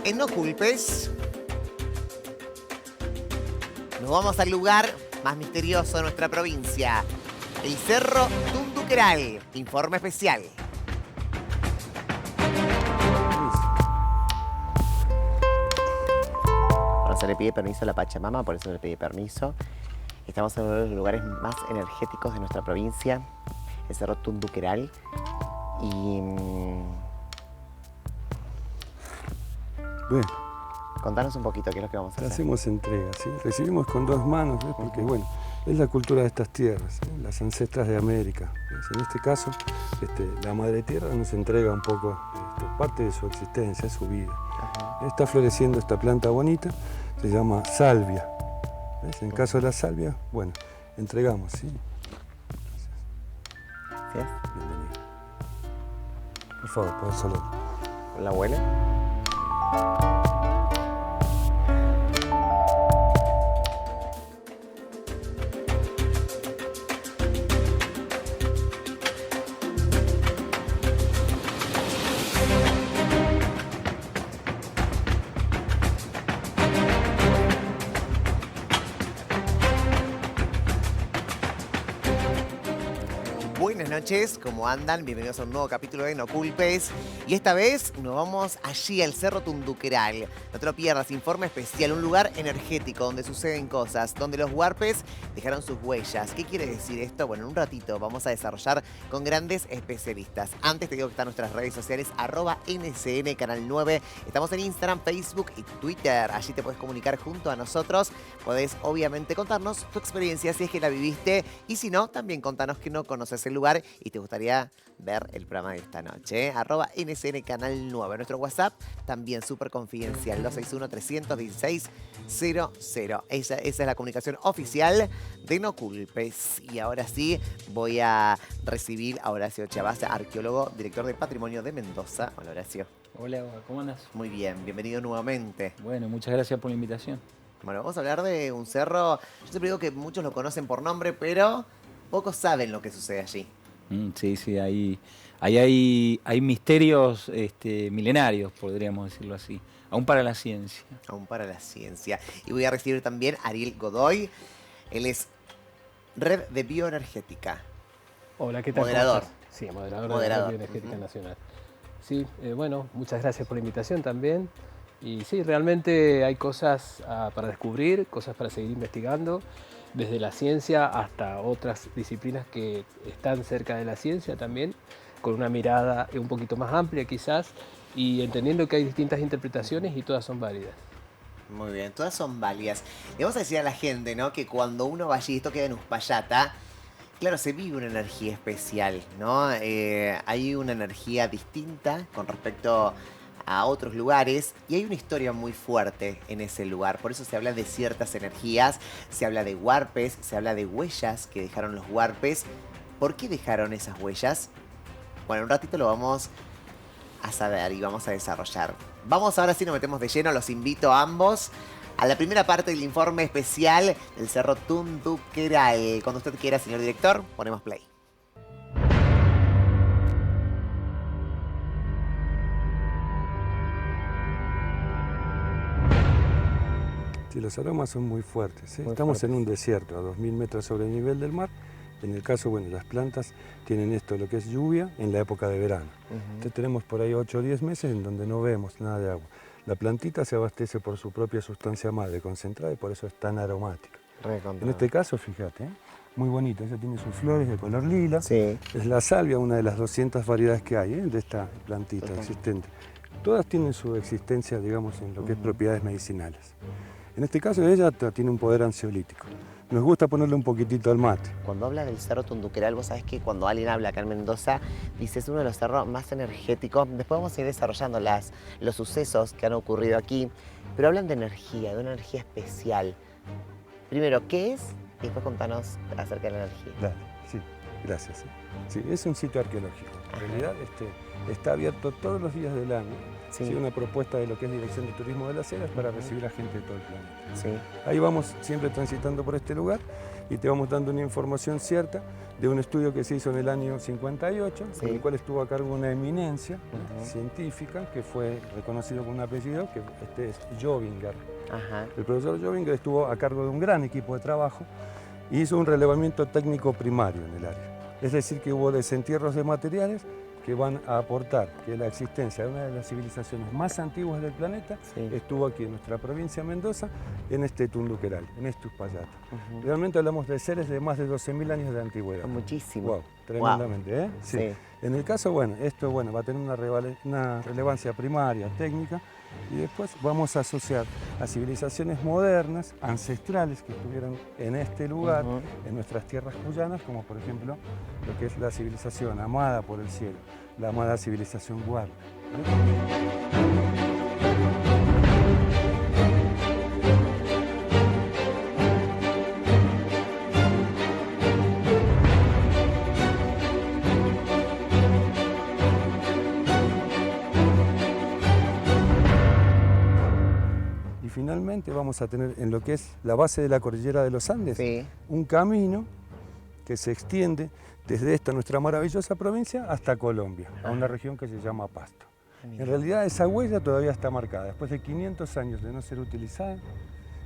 En No Culpes nos vamos al lugar más misterioso de nuestra provincia, el Cerro Tunduqueral. Informe especial. Bueno, se le pide permiso a la Pachamama, por eso se le pide permiso. Estamos en uno de los lugares más energéticos de nuestra provincia, el Cerro Tunduqueral. Y Bueno, contanos un poquito qué es lo que vamos a hacer. hacemos entrega, ¿sí? Recibimos con dos manos, ¿ves? Porque bueno, es la cultura de estas tierras, ¿sí? Las ancestras de América. ¿Ves? En este caso, la Madre Tierra nos entrega un poco parte de su existencia, su vida. Está floreciendo esta planta bonita, se llama salvia. ¿Ves? En caso de la salvia, bueno, entregamos, ¿sí? Gracias. Bienvenido. Por favor, por solo. ¿La huele? Buenas noches, ¿cómo andan? Bienvenidos a un nuevo capítulo de No Culpes. Y esta vez nos vamos allí al Cerro Tunduqueral. No te lo pierdas, informe especial, un lugar energético donde suceden cosas, donde los huarpes dejaron sus huellas. ¿Qué quiere decir esto? Bueno, en un ratito vamos a desarrollar con grandes especialistas. Antes te digo que están nuestras redes sociales, @NCN Canal 9. Estamos en Instagram, Facebook y Twitter. Allí te puedes comunicar junto a nosotros. Podés obviamente contarnos tu experiencia si es que la viviste. Y si no, también contanos que no conoces el lugar y te gustaría ver el programa de esta noche. @NCN Canal 9. Nuestro WhatsApp también súper confidencial, 261-316-00. Esa es la comunicación oficial de No Culpes. Y ahora sí, voy a recibir a Horacio Chavaz, arqueólogo, director de Patrimonio de Mendoza. Hola, Horacio. Hola, ¿cómo andas? Muy bien, bienvenido nuevamente. Bueno, muchas gracias por la invitación. Bueno, vamos a hablar de un cerro. Yo siempre digo que muchos lo conocen por nombre, pero pocos saben lo que sucede allí. Sí, hay misterios milenarios, podríamos decirlo así, aún para la ciencia. Aún para la ciencia. Y voy a recibir también a Ariel Godoy. Él es Red de Bioenergética. Hola, ¿qué tal? Moderador. ¿Cómo estás? Sí, moderador de Moderador. la Bioenergética Nacional. Sí, bueno, muchas gracias por la invitación también. Y sí, realmente hay cosas para descubrir, cosas para seguir investigando, desde la ciencia hasta otras disciplinas que están cerca de la ciencia también, con una mirada un poquito más amplia quizás, y entendiendo que hay distintas interpretaciones y todas son válidas. Muy bien, todas son válidas. Le vamos a decir a la gente, ¿no?, que cuando uno va allí, esto queda en Uspallata, claro, se vive una energía especial, ¿no? Hay una energía distinta con respecto a otros lugares y hay una historia muy fuerte en ese lugar. Por eso se habla de ciertas energías, se habla de huarpes, se habla de huellas que dejaron los huarpes. ¿Por qué dejaron esas huellas? Bueno, en un ratito lo vamos a saber y vamos a desarrollar. Vamos ahora sí, nos metemos de lleno, los invito a ambos a la primera parte del informe especial del Cerro Tunduqueral. Cuando usted quiera, señor director, ponemos play. Sí, los aromas son muy fuertes, ¿sí? Muy Estamos en fuertes. un desierto a 2000 metros sobre el nivel del mar. En el caso, bueno, las plantas tienen esto, lo que es lluvia, en la época de verano. Entonces tenemos por ahí 8 o 10 meses en donde no vemos nada de agua. La plantita se abastece por su propia sustancia madre concentrada y por eso es tan aromática. En este caso, fíjate, muy bonita, ella tiene sus flores de color lila. Sí. Es la salvia, una de las 200 variedades que hay de esta plantita existente. Todas tienen su existencia, digamos, en lo que es propiedades medicinales. En este caso ella tiene un poder ansiolítico. Nos gusta ponerle un poquitito al mate. Cuando habla del Cerro Tunduqueral, vos sabés que cuando alguien habla acá en Mendoza, dice es uno de los cerros más energéticos. Después vamos a ir desarrollando los sucesos que han ocurrido aquí, pero hablan de energía, de una energía especial. Primero, ¿qué es? Y después contanos acerca de la energía. Dale, sí, gracias. Sí, es un sitio arqueológico. En realidad está abierto todos los días del año. Sí. Sí, una propuesta de lo que es Dirección de Turismo de las Heras para recibir a gente de todo el planeta. Sí. Ahí vamos siempre transitando por este lugar y te vamos dando una información cierta de un estudio que se hizo en el año 58, Sí. con el cual estuvo a cargo una eminencia científica que fue reconocido con un apellido que es Jovinger. Ajá. El profesor Jovinger estuvo a cargo de un gran equipo de trabajo y hizo un relevamiento técnico primario en el área. Es decir, que hubo desentierros de materiales que van a aportar que la existencia de una de las civilizaciones más antiguas del planeta Sí. estuvo aquí en nuestra provincia de Mendoza, en este Tunduqueral, en este Uspallata. Ujú. Realmente hablamos de seres de más de 12.000 años de antigüedad. Muchísimo. Wow, tremendamente, ¿eh? Sí. En el caso, bueno, esto va a tener una relevancia primaria, técnica, y después vamos a asociar a civilizaciones modernas, ancestrales, que estuvieron en este lugar, Ujú. en nuestras tierras cuyanas, como por ejemplo lo que es la civilización amada por el cielo, la amada civilización Huarpe. Y finalmente vamos a tener en lo que es la base de la cordillera de los Andes, Sí. un camino que se extiende desde esta nuestra maravillosa provincia hasta Colombia, a una región que se llama Pasto. En realidad esa huella todavía está marcada, después de 500 años de no ser utilizada,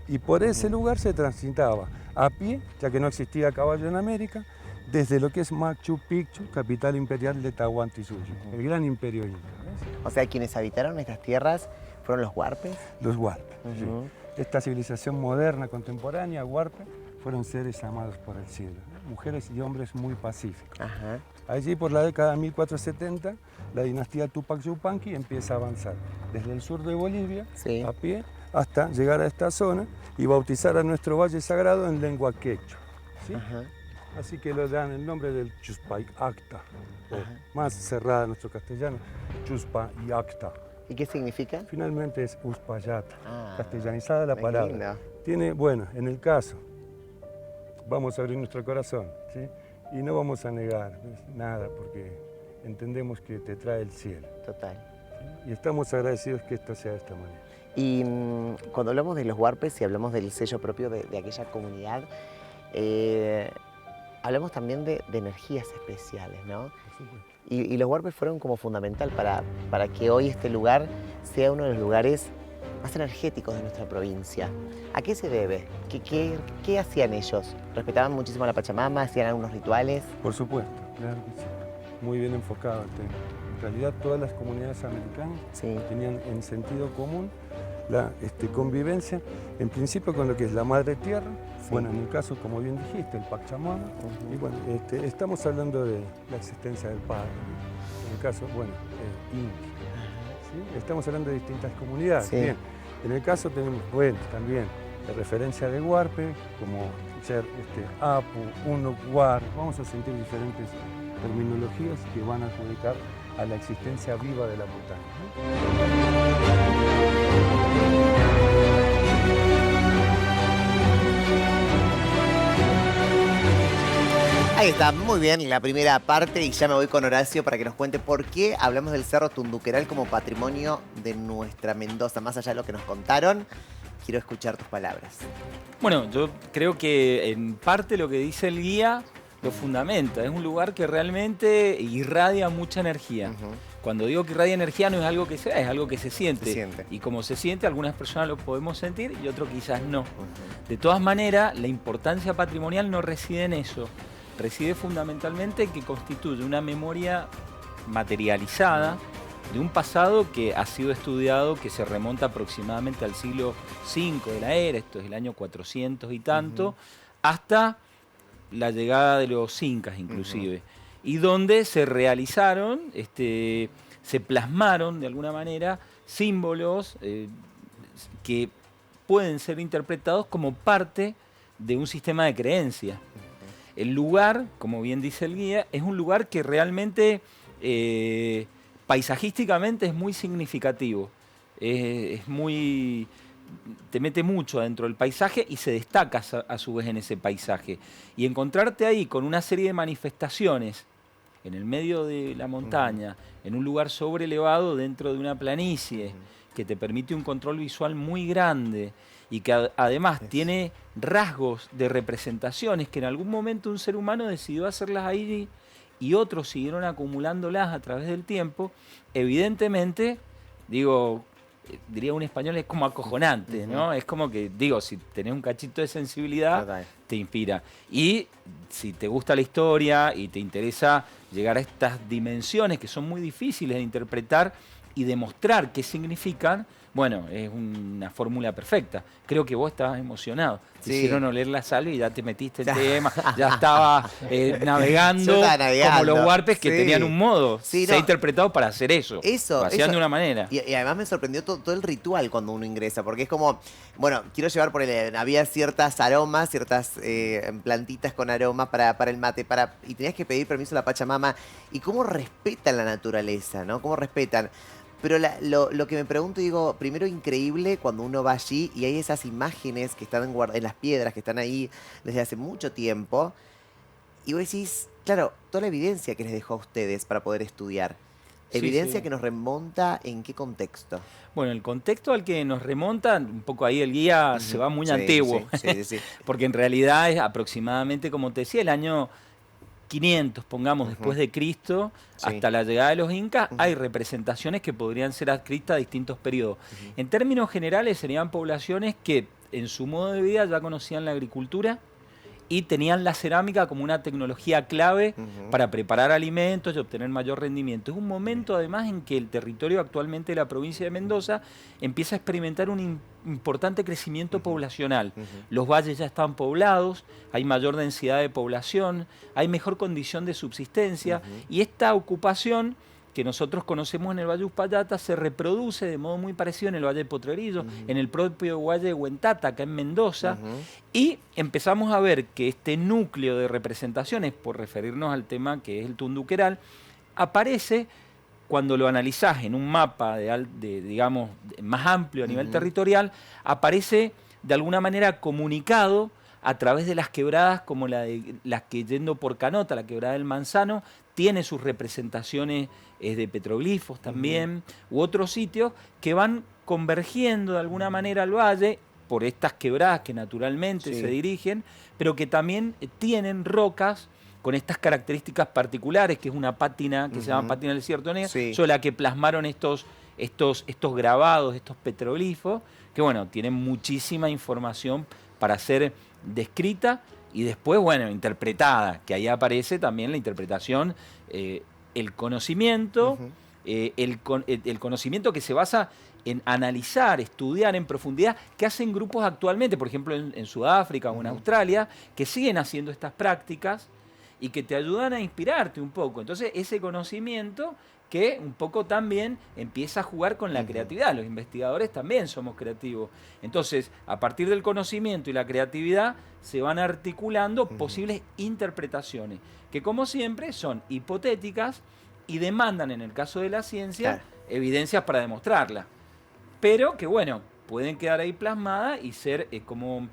y por ese lugar se transitaba a pie, ya que no existía caballo en América, desde lo que es Machu Picchu, capital imperial de Tahuantinsuyo, el gran imperio inca. ¿Ves? O sea, quienes habitaron estas tierras fueron los huarpes. Los Huarpe. Sí. Ujú. Esta civilización moderna, contemporánea, Huarpe, fueron seres amados por el cielo, mujeres y hombres muy pacíficos. Ajá. Allí por la década de 1470, la dinastía Tupac Yupanqui empieza a avanzar desde el sur de Bolivia, Sí. a pie, hasta llegar a esta zona y bautizar a nuestro valle sagrado en lengua quechua. ¿Sí? Ajá. Así que le dan el nombre del Chuspay Acta, o Ajá. más cerrada en nuestro castellano, Chuspa y Acta. ¿Y qué significa? Finalmente es Uspallata, Ah, castellanizada la qué palabra. lindo. Tiene, bueno, en el caso, vamos a abrir nuestro corazón, ¿sí? Y no vamos a negar nada porque entendemos que te trae el cielo. Total. ¿Sí? Y estamos agradecidos que esto sea de esta manera. Y cuando hablamos de los huarpes y hablamos del sello propio de aquella comunidad, hablamos también de energías especiales, ¿no? Por supuesto. Y los huarpes fueron como fundamental para que hoy este lugar sea uno de los lugares más energéticos de nuestra provincia. ¿A qué se debe? ¿Qué hacían ellos? ¿Respetaban muchísimo a la Pachamama? ¿Hacían algunos rituales? Por supuesto, claro que sí. Muy bien enfocado el tema. En realidad todas las comunidades americanas Sí. tenían en sentido común la convivencia, en principio con lo que es la madre tierra, Sí. bueno, en el caso, como bien dijiste, el Pachamama, y bueno, estamos hablando de la existencia del Padre, ¿no? En el caso, bueno, Inti, ¿sí? Estamos hablando de distintas comunidades. Sí. Bien, en el caso tenemos, bueno, también la referencia de Huarpe, como ser Apu, Uno, Huar, vamos a sentir diferentes terminologías que van a adjudicar a la existencia viva de la montaña, ¿no? Ahí está, muy bien la primera parte y ya me voy con Horacio para que nos cuente por qué hablamos del Cerro Tunduqueral como patrimonio de nuestra Mendoza. Más allá de lo que nos contaron, quiero escuchar tus palabras. Bueno, yo creo que en parte lo que dice el guía lo fundamenta. Es un lugar que realmente irradia mucha energía. Ujú. Cuando digo que irradia energía no es algo que sea, es algo que se siente. Se siente. Y como se siente, algunas personas lo podemos sentir y otros quizás no. Ujú. De todas maneras, la importancia patrimonial no reside en eso. Reside fundamentalmente en que constituye una memoria materializada de un pasado que ha sido estudiado, que se remonta aproximadamente al siglo V de la era, esto es el año 400 y tanto, hasta la llegada de los incas inclusive, y donde se realizaron, se plasmaron de alguna manera símbolos que pueden ser interpretados como parte de un sistema de creencias. El lugar, como bien dice el guía, es un lugar que realmente paisajísticamente es muy significativo. Es muy... te mete mucho dentro del paisaje y se destaca a su vez en ese paisaje. Y encontrarte ahí con una serie de manifestaciones en el medio de la montaña, en un lugar sobrelevado dentro de una planicie, que te permite un control visual muy grande y que además tiene rasgos de representaciones que en algún momento un ser humano decidió hacerlas ahí y otros siguieron acumulándolas a través del tiempo, evidentemente, digo, diría un español, es como acojonante, ¿no? Es como que, digo, si tenés un cachito de sensibilidad, Total. te inspira. Y si te gusta la historia y te interesa llegar a estas dimensiones que son muy difíciles de interpretar y demostrar qué significan, bueno, es una fórmula perfecta. Creo que vos estabas emocionado. Te Sí. hicieron oler la sal y ya te metiste en tema, ya estaba navegando, Yo estaba navegando, como los warpes que sí. tenían un modo. Sí, Se ha no. interpretado para hacer eso. Lo hacían de una manera. Y además me sorprendió todo el ritual cuando uno ingresa, porque es como, bueno, quiero llevar por el... Había ciertas aromas, ciertas plantitas con aromas para el mate, y tenías que pedir permiso a la Pachamama. Y cómo respetan la naturaleza, ¿no? Cómo respetan. Pero lo que me pregunto, digo, primero increíble cuando uno va allí y hay esas imágenes que están en las piedras, que están ahí desde hace mucho tiempo. Y vos decís, claro, toda la evidencia que les dejó a ustedes para poder estudiar. Sí, Evidencia sí. que nos remonta ¿en qué contexto? Bueno, el contexto al que nos remonta, un poco ahí el guía se va muy Sí, antiguo, sí. porque en realidad es aproximadamente, como te decía, el año 500, pongamos, después de Cristo, Sí. hasta la llegada de los incas, hay representaciones que podrían ser adscritas a distintos periodos. En términos generales serían poblaciones que en su modo de vida ya conocían la agricultura y tenían la cerámica como una tecnología clave para preparar alimentos y obtener mayor rendimiento. Es un momento además en que el territorio actualmente de la provincia de Mendoza empieza a experimentar un importante crecimiento poblacional. Los valles ya están poblados, hay mayor densidad de población, hay mejor condición de subsistencia y esta ocupación que nosotros conocemos en el Valle Uspallata se reproduce de modo muy parecido en el Valle de Potrerillo, en el propio Valle de Huentata, acá en Mendoza, y empezamos a ver que este núcleo de representaciones, por referirnos al tema que es el tunduqueral, aparece cuando lo analizás en un mapa digamos, más amplio a nivel territorial, aparece de alguna manera comunicado a través de las quebradas como las que yendo por Canota, la quebrada del Manzano, tiene sus representaciones de petroglifos también, u otros sitios que van convergiendo de alguna manera al valle por estas quebradas que naturalmente se dirigen, pero que también tienen rocas con estas características particulares, que es una pátina que se llama pátina del desierto negro, sobre la que plasmaron estos grabados, estos petroglifos, que bueno, tienen muchísima información para ser descrita y después, bueno, interpretada, que ahí aparece también la interpretación, el conocimiento, el conocimiento que se basa en analizar, estudiar en profundidad, que hacen grupos actualmente, por ejemplo en Sudáfrica o en Australia, que siguen haciendo estas prácticas y que te ayudan a inspirarte un poco. Entonces, ese conocimiento que un poco también empieza a jugar con la creatividad. Los investigadores también somos creativos. Entonces, a partir del conocimiento y la creatividad, se van articulando posibles interpretaciones, que como siempre son hipotéticas y demandan, en el caso de la ciencia, evidencias para demostrarla. Pero que, bueno, pueden quedar ahí plasmadas y ser como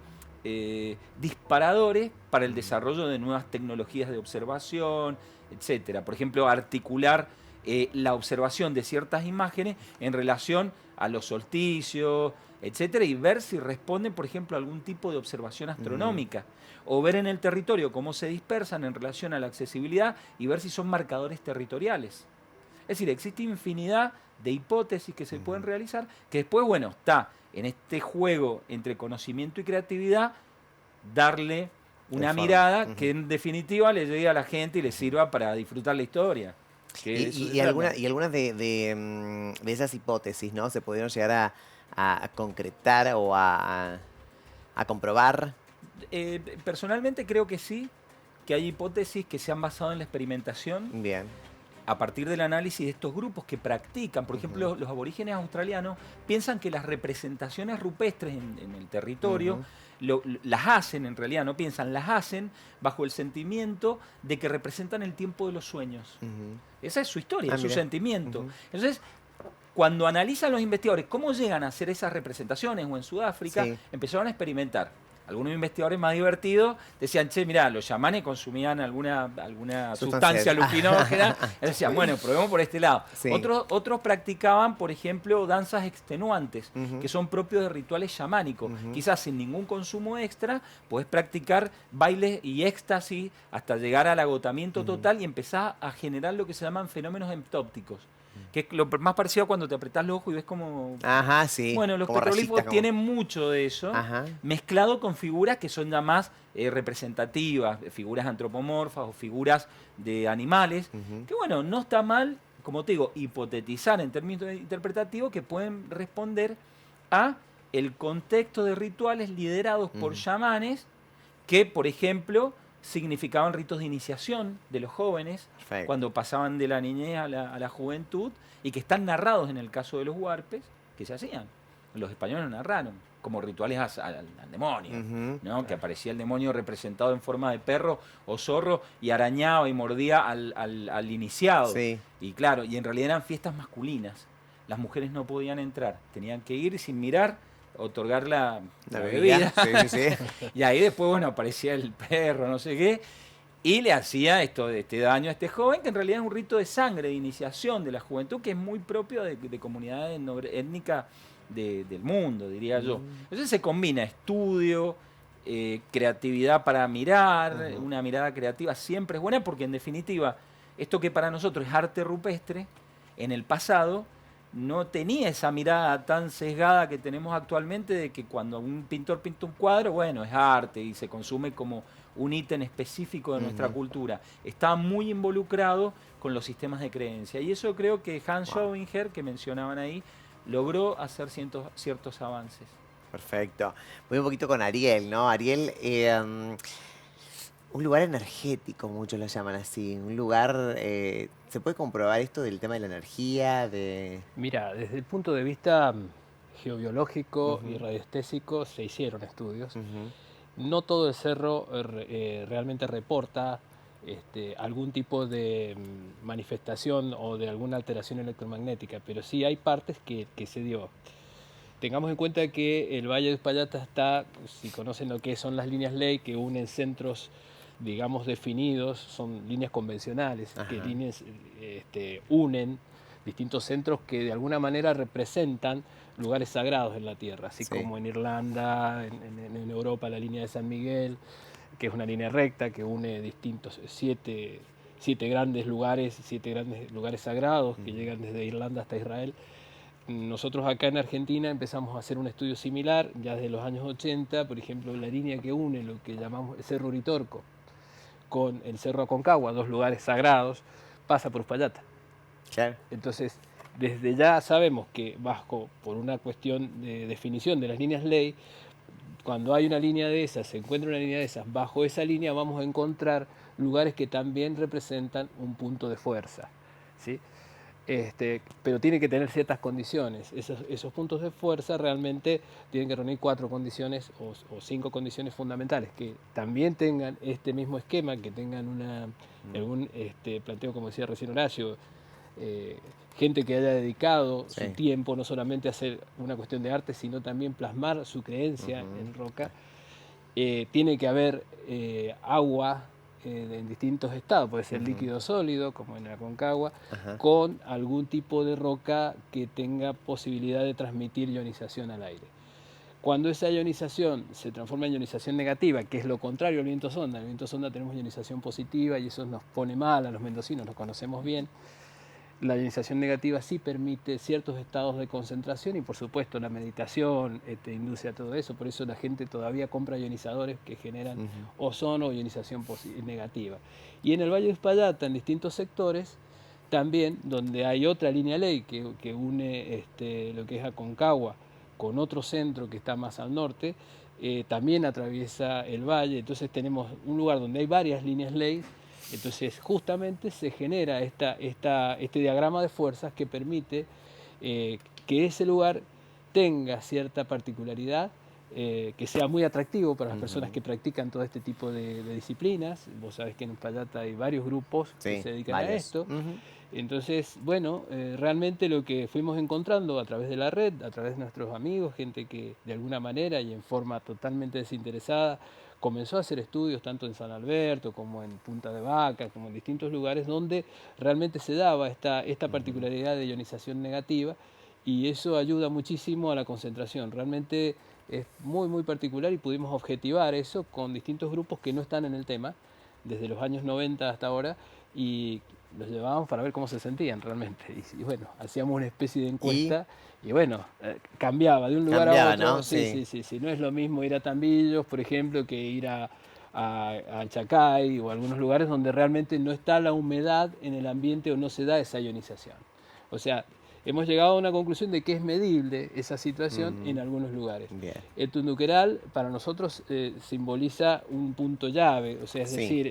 disparadores para el desarrollo de nuevas tecnologías de observación, etcétera. Por ejemplo, articular la observación de ciertas imágenes en relación a los solsticios, etcétera, y ver si responden, por ejemplo, a algún tipo de observación astronómica, o ver en el territorio cómo se dispersan en relación a la accesibilidad y ver si son marcadores territoriales. Es decir, existe infinidad de hipótesis que se pueden realizar, que después, bueno, está en este juego entre conocimiento y creatividad, darle una mirada que en definitiva le llegue a la gente y le sirva para disfrutar la historia. Y algunas de esas hipótesis, ¿no? ¿Se pudieron llegar a concretar o a comprobar? Personalmente creo que sí, que hay hipótesis que se han basado en la experimentación. Bien. A partir del análisis de estos grupos que practican, por ejemplo, los aborígenes australianos piensan que las representaciones rupestres en el territorio las hacen, en realidad no piensan, las hacen bajo el sentimiento de que representan el tiempo de los sueños. Esa es su historia, es su sentimiento. Entonces, cuando analizan los investigadores cómo llegan a hacer esas representaciones, o en Sudáfrica, empezaron a experimentar. algunos investigadores más divertidos decían, che, mirá, los chamanes consumían alguna sustancia alucinógena. Entonces decían, bueno, probemos por este lado. Sí. Otros practicaban, por ejemplo, danzas extenuantes, que son propios de rituales chamánicos. Quizás sin ningún consumo extra, podés practicar bailes y éxtasis hasta llegar al agotamiento total y empezar a generar lo que se llaman fenómenos emptópticos. Que es lo más parecido a cuando te apretás los ojos y ves como... Ajá, sí. Bueno, los como petroglifos rayitas, como- tienen mucho de eso, Ajá. mezclado con figuras que son ya más representativas, figuras antropomorfas o figuras de animales, que bueno, no está mal, como te digo, hipotetizar en términos interpretativos que pueden responder a el contexto de rituales liderados por chamanes que, por ejemplo, significaban ritos de iniciación de los jóvenes Perfecto. cuando pasaban de la niñez a la juventud y que están narrados en el caso de los huarpes que se hacían. Los españoles lo narraron como rituales al demonio, ¿no? Que aparecía el demonio representado en forma de perro o zorro y arañaba y mordía al iniciado. Sí. Y claro, y en realidad eran fiestas masculinas. Las mujeres no podían entrar, tenían que ir sin mirar, otorgar la bebida. Sí, sí, sí. Y ahí después, bueno, aparecía el perro, no sé qué, y le hacía este daño a este joven, que en realidad es un rito de sangre, de iniciación de la juventud, que es muy propio de comunidades étnicas del mundo, diría yo. Entonces se combina estudio, creatividad para mirar, una mirada creativa siempre es buena, porque en definitiva, esto que para nosotros es arte rupestre, en el pasado no tenía esa mirada tan sesgada que tenemos actualmente de que cuando un pintor pinta un cuadro, bueno, es arte y se consume como un ítem específico de nuestra cultura. Está muy involucrado con los sistemas de creencia. Y eso creo que Hans Schobinger, que mencionaban ahí, logró hacer ciertos avances. Perfecto. Voy un poquito con Ariel, ¿no? Ariel, un lugar energético, muchos lo llaman así. Un lugar, ¿se puede comprobar esto del tema de la energía? Mira, desde el punto de vista geobiológico y radiestésico se hicieron estudios. No todo el cerro realmente reporta algún tipo de manifestación o de alguna alteración electromagnética, pero sí hay partes que se dio. Tengamos en cuenta que el Valle de Uspallata está, si conocen lo que son las líneas ley que unen centros, digamos, definidos, son líneas convencionales, que unen distintos centros que de alguna manera representan lugares sagrados en la Tierra, así como en Irlanda, en Europa la línea de San Miguel, que es una línea recta que une distintos siete grandes lugares sagrados que llegan desde Irlanda hasta Israel. Nosotros acá en Argentina empezamos a hacer un estudio similar ya desde los años 80, por ejemplo, la línea que une lo que llamamos el Cerro Uritorco con el Cerro Aconcagua, dos lugares sagrados, pasa por Uspallata. Claro. Entonces, desde ya sabemos que por una cuestión de definición de las líneas ley, cuando hay una línea de esas, se encuentra una línea de esas, bajo esa línea vamos a encontrar lugares que también representan un punto de fuerza, ¿sí? Pero tiene que tener ciertas condiciones. Esos puntos de fuerza realmente tienen que reunir 4 condiciones o 5 condiciones fundamentales, que también tengan este mismo esquema, que tengan algún planteo, como decía recién Horacio, gente que haya dedicado su tiempo no solamente a hacer una cuestión de arte, sino también plasmar su creencia en roca. Tiene que haber agua en distintos estados, puede ser líquido o sólido, como en Aconcagua, con algún tipo de roca que tenga posibilidad de transmitir ionización al aire. Cuando esa ionización se transforma en ionización negativa, que es lo contrario al viento sonda, en el viento sonda tenemos ionización positiva y eso nos pone mal a los mendocinos, lo conocemos bien. La ionización negativa sí permite ciertos estados de concentración y por supuesto la meditación induce a todo eso, por eso la gente todavía compra ionizadores que generan ozono o ionización negativa. Y en el Valle de Uspallata, en distintos sectores, también donde hay otra línea ley que une lo que es Aconcagua con otro centro que está más al norte, también atraviesa el valle, entonces tenemos un lugar donde hay varias líneas ley. Entonces justamente se genera este diagrama de fuerzas que permite que ese lugar tenga cierta particularidad, que sea muy atractivo para las personas que practican todo este tipo de disciplinas. Vos sabés que en Uspallata hay varios grupos que se dedican a esto. Entonces, bueno, realmente lo que fuimos encontrando a través de la red, a través de nuestros amigos, gente que de alguna manera y en forma totalmente desinteresada comenzó a hacer estudios tanto en San Alberto como en Punta de Vaca, como en distintos lugares donde realmente se daba esta particularidad de ionización negativa, y eso ayuda muchísimo a la concentración. Realmente es muy, muy particular y pudimos objetivar eso con distintos grupos que no están en el tema desde los años 90 hasta ahora, y los llevábamos para ver cómo se sentían realmente. Y bueno, hacíamos una especie de encuesta y bueno, cambiaba de un lugar a otro. ¿No? Sí. No es lo mismo ir a Tambillos, por ejemplo, que ir a Chacay o a algunos lugares donde realmente no está la humedad en el ambiente o no se da esa ionización. O sea, hemos llegado a una conclusión de que es medible esa situación en algunos lugares. Bien. El Tunduqueral para nosotros simboliza un punto llave, o sea, es decir,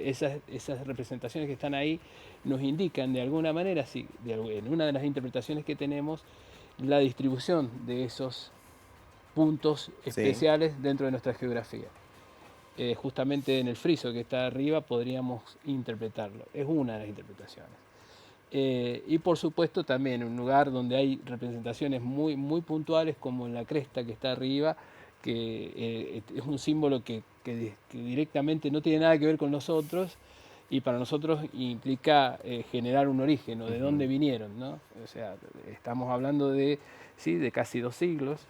esas representaciones que están ahí nos indican de alguna manera, en una de las interpretaciones que tenemos, la distribución de esos puntos especiales dentro de nuestra geografía. Justamente en el friso que está arriba podríamos interpretarlo, es una de las interpretaciones. Y por supuesto también un lugar donde hay representaciones muy, muy puntuales, como en la cresta que está arriba, que es un símbolo que directamente no tiene nada que ver con nosotros, y para nosotros implica generar un origen, o de dónde vinieron, ¿no? O sea, estamos hablando de casi 2 siglos,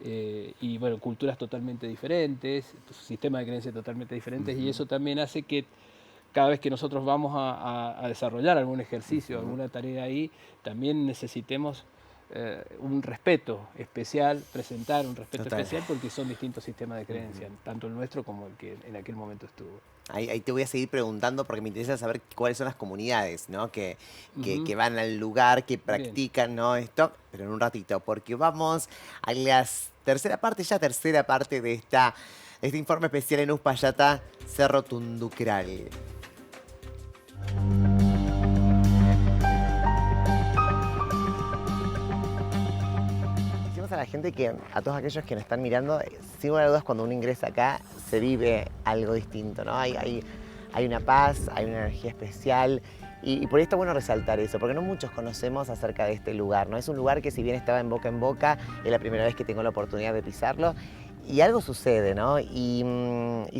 y bueno, culturas totalmente diferentes, sistemas de creencias totalmente diferentes, y eso también hace que cada vez que nosotros vamos a desarrollar algún ejercicio, alguna tarea ahí, también necesitemos un respeto especial, presentar un respeto especial, porque son distintos sistemas de creencia, tanto el nuestro como el que en aquel momento estuvo. Ahí te voy a seguir preguntando porque me interesa saber cuáles son las comunidades, ¿no? que van al lugar, que practican, ¿no? Esto, pero en un ratito, porque vamos a la tercera parte de este informe especial en Uspallata, Cerro Tunduqueral. Decimos a la gente que, a todos aquellos que nos están mirando, sin lugar a dudas, cuando uno ingresa acá, se vive algo distinto, ¿no? Hay una paz, hay una energía especial, y por ahí está bueno resaltar eso, porque no muchos conocemos acerca de este lugar, ¿no? Es un lugar que, si bien estaba en boca, es la primera vez que tengo la oportunidad de pisarlo, y algo sucede, ¿no? Y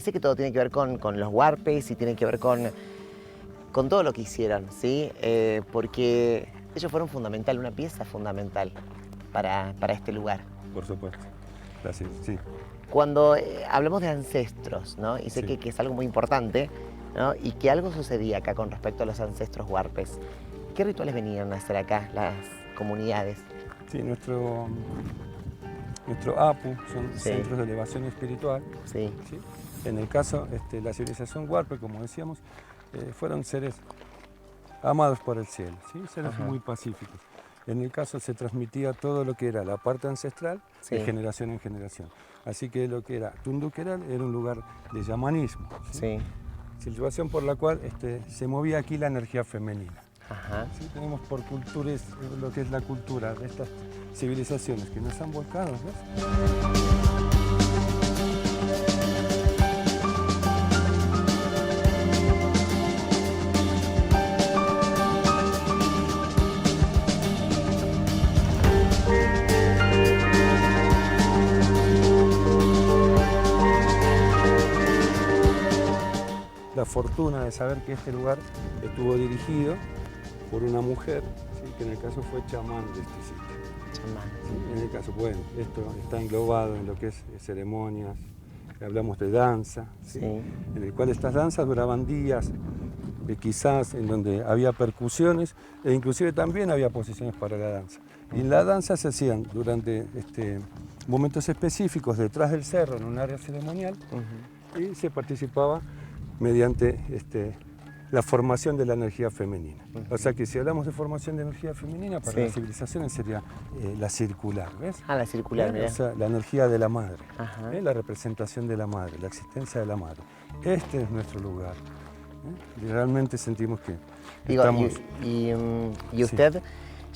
sé que todo tiene que ver con los huarpes y tiene que ver con todo lo que hicieron, ¿sí? Porque ellos fueron fundamental, una pieza fundamental para este lugar. Por supuesto. Gracias, sí. Cuando hablamos de ancestros, ¿no? Y sé que es algo muy importante, ¿no? Y que algo sucedía acá con respecto a los ancestros huarpes. ¿Qué rituales venían a hacer acá las comunidades? Sí, nuestro APU son centros de elevación espiritual. Sí. ¿Sí? En el caso, la civilización huarpe, como decíamos, fueron seres amados por el cielo, ¿sí? Seres muy pacíficos. En el caso se transmitía todo lo que era la parte ancestral de generación en generación. Así que lo que era Tunduqueral era un lugar de chamanismo, ¿sí? Situación por la cual se movía aquí la energía femenina. ¿Sí? Tenemos por culturas lo que es la cultura de estas civilizaciones que nos han volcado, ¿ves? La fortuna de saber que este lugar estuvo dirigido por una mujer, ¿sí? Que en el caso fue chamán de este sitio. Chamán. ¿Sí? En el caso, bueno, esto está englobado en lo que es ceremonias, hablamos de danza, ¿sí? En el cual estas danzas duraban días, quizás en donde había percusiones e inclusive también había posiciones para la danza. Y la danza se hacían durante momentos específicos detrás del cerro, en un área ceremonial, y se participaba mediante la formación de la energía femenina. O sea que si hablamos de formación de energía femenina, para las civilizaciones sería la circular, ¿ves? La circular, mira. O sea, la energía de la madre, la representación de la madre, la existencia de la madre. Este es nuestro lugar. Y realmente sentimos que estamos... ¿Y usted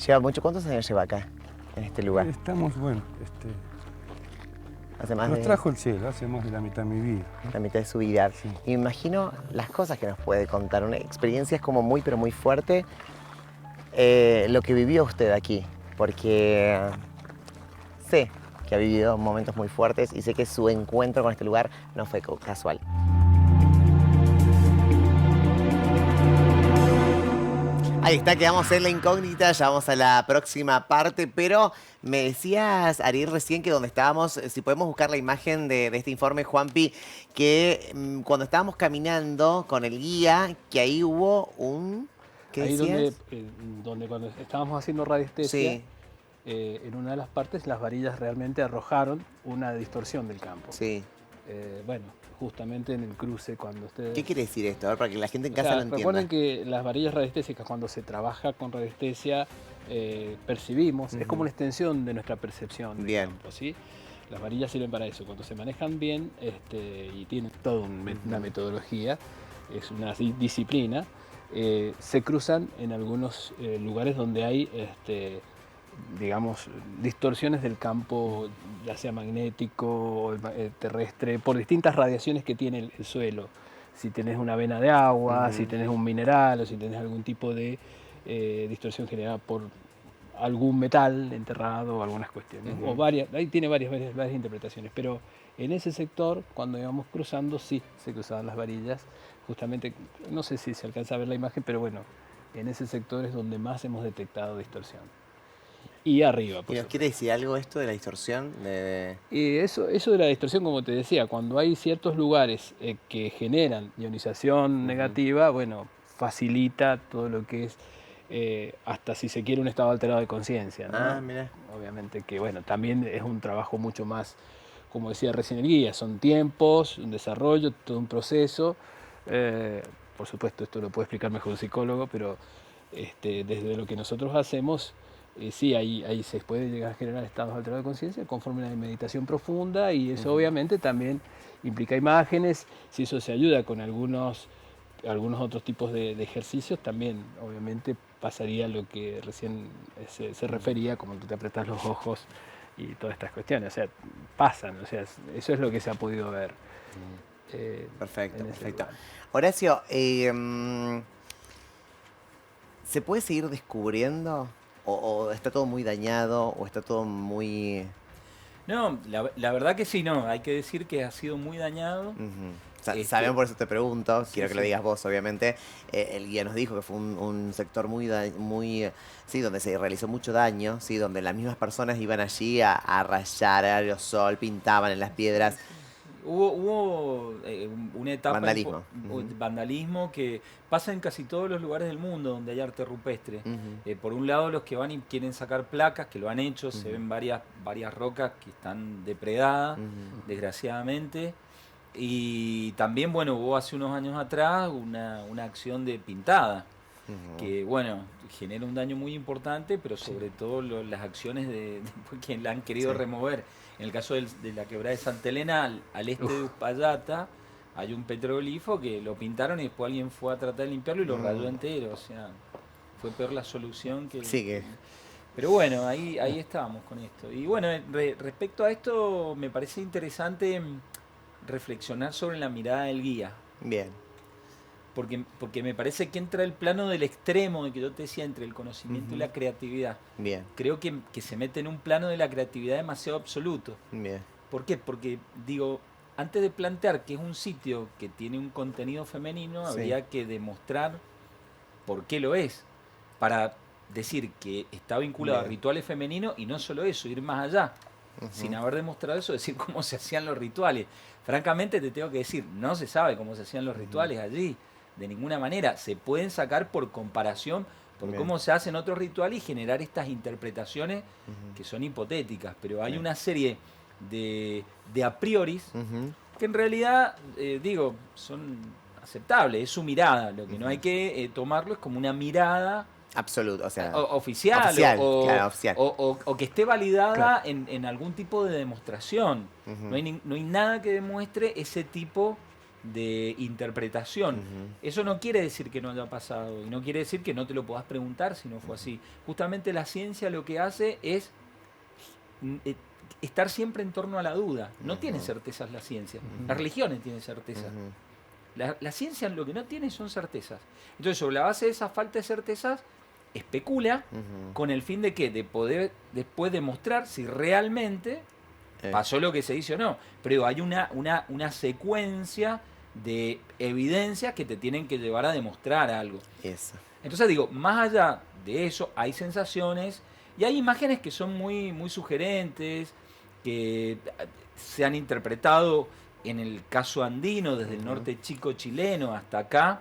lleva mucho? ¿Cuántos años lleva acá, en este lugar? Estamos, bueno, Hace más Nos de trajo el cielo, hace más de la mitad de mi vida. ¿no? la mitad de su vida. Sí. Y me imagino las cosas que nos puede contar. Una experiencia es como muy, pero muy fuerte lo que vivió usted aquí. Porque sé que ha vivido momentos muy fuertes y sé que su encuentro con este lugar no fue casual. Ahí está, quedamos en la incógnita, ya vamos a la próxima parte, pero me decías, Ariel, recién que donde estábamos, si podemos buscar la imagen de este informe, Juanpi, que cuando estábamos caminando con el guía, que ahí hubo un... ¿Qué Ahí decías? donde cuando estábamos haciendo radiestesia, Sí, en una de las partes las varillas realmente arrojaron una distorsión del campo. sí. Bueno, justamente en el cruce cuando ustedes... ¿Qué quiere decir esto? A ver, para que la gente en O casa sea, lo entienda. recuerden que las varillas radiestésicas, cuando se trabaja con radiestesia, percibimos, es como una extensión de nuestra percepción del Bien. campo, ¿sí? Las varillas sirven para eso, cuando se manejan bien y tienen toda una metodología, es una disciplina, se cruzan en algunos lugares donde hay, digamos, distorsiones del campo, ya sea magnético o terrestre, por distintas radiaciones que tiene el suelo. Si tenés una vena de agua, si tenés un mineral o si tenés algún tipo de distorsión generada por algún metal enterrado o algunas cuestiones. O varias, ahí tiene varias interpretaciones, pero en ese sector, cuando íbamos cruzando, sí se cruzaban las varillas. Justamente, no sé si se alcanza a ver la imagen, pero bueno, en ese sector es donde más hemos detectado distorsión. Y arriba, por ¿Y nos supuesto. quiere decir algo esto de la distorsión? Y eso de la distorsión, como te decía, cuando hay ciertos lugares que generan ionización negativa, bueno, facilita todo lo que es, hasta si se quiere, un estado alterado de conciencia, ¿no? Ah, mira. Obviamente que, bueno, también es un trabajo mucho más, como decía recién el guía, son tiempos, un desarrollo, todo un proceso. Por supuesto, esto lo puede explicar mejor un psicólogo, pero desde lo que nosotros hacemos, sí, ahí se puede llegar a generar estados alterados de conciencia conforme a la meditación profunda, y eso obviamente también implica imágenes. Si eso se ayuda con algunos otros tipos de ejercicios, también obviamente pasaría lo que recién se refería, como tú te apretas los ojos y todas estas cuestiones. O sea, pasan, o sea, eso es lo que se ha podido ver. Perfecto, en ese perfecto. lugar. Horacio, ¿se puede seguir descubriendo? ¿O está todo muy dañado? ¿O está todo muy...? No, la verdad que sí, no. Hay que decir que ha sido muy dañado. Sabemos, por eso te pregunto, Sí, quiero que lo sí. digas vos, obviamente. El guía nos dijo que fue un sector sí, donde se realizó mucho daño, sí, donde las mismas personas iban allí a rayar aerosol, pintaban en las piedras. Hubo una etapa Vandalismo. vandalismo que pasa en casi todos los lugares del mundo donde hay arte rupestre. Por un lado, los que van y quieren sacar placas, que lo han hecho, se ven varias rocas que están depredadas, desgraciadamente. Y también, bueno, hubo hace unos años atrás una acción de pintada, que, bueno, genera un daño muy importante, pero sobre todo las acciones de quien la han querido remover. En el caso de la quebrada de Santa Elena, al este de Uspallata, hay un petroglifo que lo pintaron y después alguien fue a tratar de limpiarlo y lo rayó entero. O sea, fue peor la solución que... Sí, que... Pero bueno, ahí estábamos con esto. Y bueno, respecto a esto, me parece interesante reflexionar sobre la mirada del guía. Bien. Porque me parece que entra el plano del extremo de que yo te decía, entre el conocimiento y la creatividad. Bien, Creo que se mete en un plano de la creatividad demasiado absoluto. bien. ¿Por qué? Porque, digo, antes de plantear que es un sitio que tiene un contenido femenino, Sí. habría que demostrar por qué lo es. Para decir que está vinculado a Bien. rituales femeninos, y no solo eso, ir más allá. Sin haber demostrado eso, decir cómo se hacían los rituales. Francamente te tengo que decir, no se sabe cómo se hacían los rituales allí, de ninguna manera. Se pueden sacar por comparación, por Bien. cómo se hacen otros rituales y generar estas interpretaciones que son hipotéticas. Pero hay una serie de a prioris que en realidad, digo, son aceptables, es su mirada. Lo que no hay que tomarlo es como una mirada Absoluto, o sea... oficial, oficial, o, claro, oficial. o que esté validada Claro. en algún tipo de demostración. No hay nada que demuestre ese tipo de interpretación. Eso no quiere decir que no haya pasado, y no quiere decir que no te lo puedas preguntar si no fue así. Justamente la ciencia lo que hace es estar siempre en torno a la duda. No tiene certezas la ciencia. Las religiones tienen certezas. La ciencia lo que no tiene son certezas. Entonces, sobre la base de esa falta de certezas, especula con el fin de ¿qué? De poder después demostrar si realmente pasó lo que se dice o no. Pero hay una secuencia de evidencias que te tienen que llevar a demostrar algo. Eso. Entonces digo, más allá de eso, hay sensaciones y hay imágenes que son muy, muy sugerentes, que se han interpretado en el caso andino, desde el norte chico chileno hasta acá,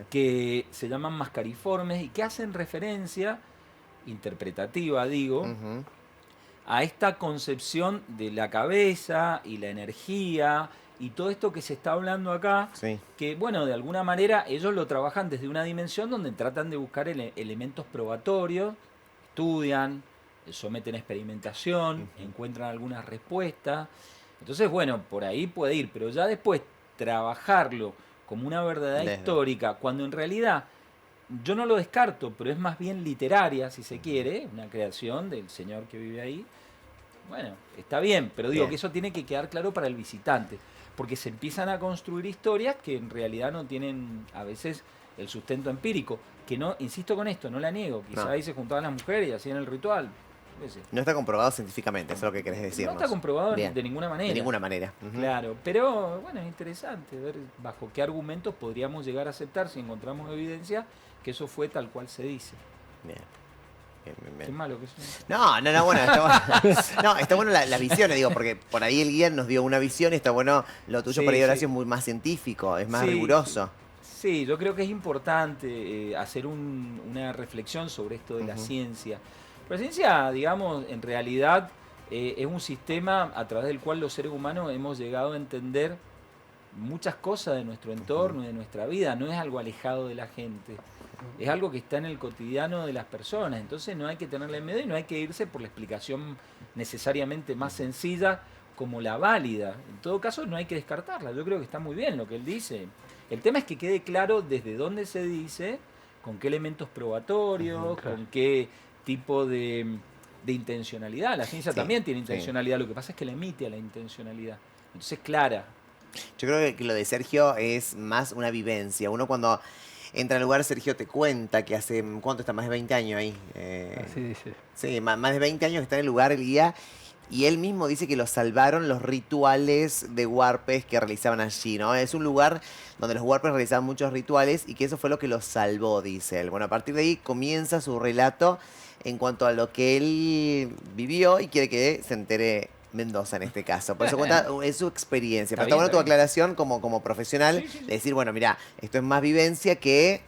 que se llaman mascariformes y que hacen referencia, interpretativa digo, a esta concepción de la cabeza y la energía y todo esto que se está hablando acá, que bueno, de alguna manera ellos lo trabajan desde una dimensión donde tratan de buscar elementos probatorios, estudian, someten a experimentación, encuentran algunas respuestas. Entonces, bueno, por ahí puede ir, pero ya después trabajarlo como una verdad histórica, cuando en realidad yo no lo descarto, pero es más bien literaria, si se quiere, una creación del señor que vive ahí. Bueno, está bien, pero digo que eso tiene que quedar claro para el visitante, porque se empiezan a construir historias que en realidad no tienen a veces el sustento empírico, que no, insisto con esto, no la niego, quizá ahí se juntaban las mujeres y hacían el ritual. No está comprobado científicamente, eso es lo que querés decirnos. No está comprobado de ninguna manera. De ninguna manera. Claro, pero bueno, es interesante ver bajo qué argumentos podríamos llegar a aceptar, si encontramos evidencia, que eso fue tal cual se dice. Bien. Qué malo que es. No, bueno, está bueno. No, está bueno las visiones, digo, porque por ahí el guía nos dio una visión y está bueno lo tuyo por ahí, Horacio, es muy más científico, es más riguroso. Sí, yo creo que es importante hacer una reflexión sobre esto de la ciencia. Pero la ciencia, digamos, en realidad es un sistema a través del cual los seres humanos hemos llegado a entender muchas cosas de nuestro entorno, de nuestra vida. No es algo alejado de la gente. Es algo que está en el cotidiano de las personas. Entonces no hay que tenerle miedo y no hay que irse por la explicación necesariamente más sencilla como la válida. En todo caso, no hay que descartarla. Yo creo que está muy bien lo que él dice. El tema es que quede claro desde dónde se dice, con qué elementos probatorios, con qué tipo de intencionalidad. La ciencia también tiene intencionalidad. Lo que pasa es que la emite a la intencionalidad. Entonces es clara. Yo creo que lo de Sergio es más una vivencia. Uno cuando entra al lugar, Sergio te cuenta que hace, ¿cuánto está? Más de 20 años ahí. Así dice. Sí, más de 20 años que está en el lugar el guía. Y él mismo dice que lo salvaron los rituales de huarpes que realizaban allí, ¿no? Es un lugar donde los huarpes realizaban muchos rituales y que eso fue lo que los salvó, dice él. Bueno, a partir de ahí comienza su relato en cuanto a lo que él vivió y quiere que se entere Mendoza en este caso. Por eso cuenta, es su experiencia. Pero está bueno tu aclaración como profesional de decir, bueno, mira, esto es más vivencia que